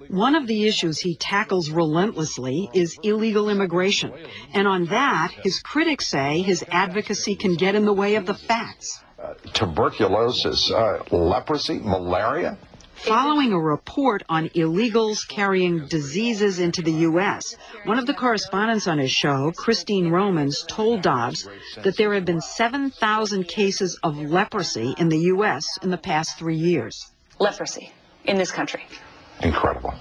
One of the issues he tackles relentlessly is illegal immigration. And on that, his critics say his advocacy can get in the way of the facts. Tuberculosis, leprosy, malaria. Following a report on illegals carrying diseases into the U.S., one of the correspondents on his show, Christine Romans, told Dobbs that there have been 7,000 cases of leprosy in the U.S. in the past 3 years. Leprosy in this country. Incredible.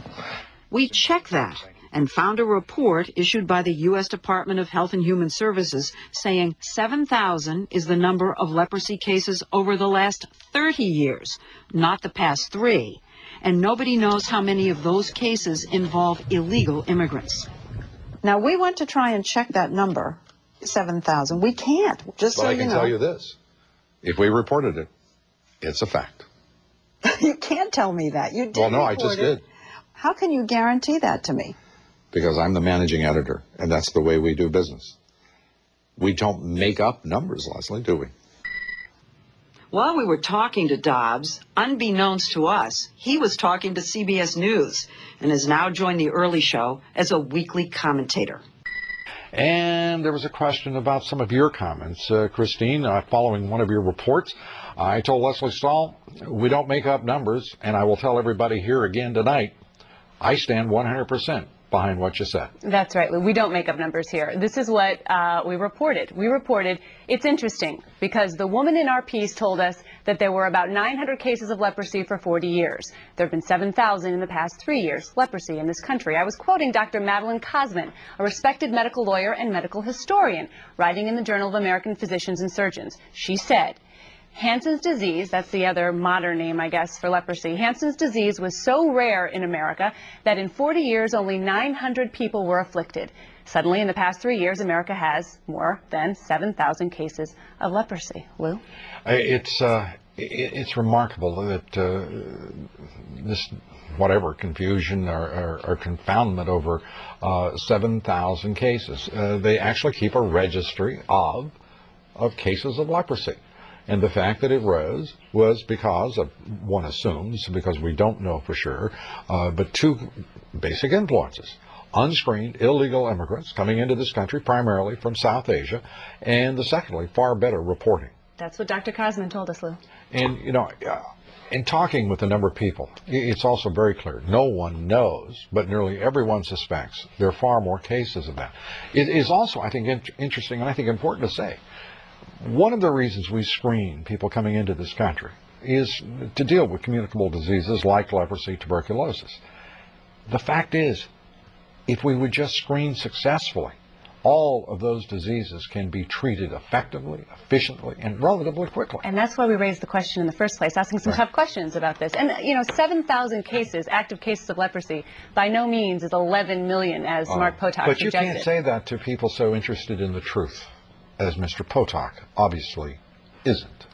We checked that and found a report issued by the U.S. Department of Health and Human Services saying 7,000 is the number of leprosy cases over the last 30 years, not the past 3. And nobody knows how many of those cases involve illegal immigrants. Now, we went to try and check that number, 7,000. We can't, just so you know. But I can tell you this. If we reported it, it's a fact. You can't tell me that. You did. Well, no, I just did. How can you guarantee that to me? Because I'm the managing editor, and that's the way we do business. We don't make up numbers, Leslie, do we? While we were talking to Dobbs, unbeknownst to us, he was talking to CBS News and has now joined the Early Show as a weekly commentator. And there was a question about some of your comments, Christine, following one of your reports. I told Leslie Stahl, we don't make up numbers, and I will tell everybody here again tonight, I stand 100% behind what you said. That's right, Lou. We don't make up numbers here. This is what we reported. We reported, it's interesting, because the woman in our piece told us that there were about 900 cases of leprosy for 40 years. There have been 7,000 in the past 3 years, leprosy in this country. I was quoting Dr. Madeline Cosman, a respected medical lawyer and medical historian, writing in the Journal of American Physicians and Surgeons. She said, Hansen's disease, that's the other modern name, I guess, for leprosy. Hansen's disease was so rare in America that in 40 years only 900 people were afflicted. Suddenly, in the past 3 years, America has more than 7,000 cases of leprosy. Lou? It's remarkable that this, whatever, confusion or confoundment over 7,000 cases. They actually keep a registry of cases of leprosy. And the fact that it rose was because of, one assumes, because we don't know for sure, but two basic influences. Unscreened illegal immigrants coming into this country, primarily from South Asia, and the secondly, far better reporting. That's what Dr. Cosman told us, Lou. And, you know, in talking with a number of people, it's also very clear. No one knows, but nearly everyone suspects there are far more cases of that. It is also, I think, interesting and I think important to say, one of the reasons we screen people coming into this country is to deal with communicable diseases like leprosy, tuberculosis. The fact is, if we would just screen successfully, all of those diseases can be treated effectively, efficiently, and relatively quickly. And that's why we raised the question in the first place, asking some tough questions about this. And, you know, 7,000 cases, active cases of leprosy, by no means is 11 million, as Mark Potok But suggested. you can't say that to people so interested in the truth, as Mr. Potok obviously isn't.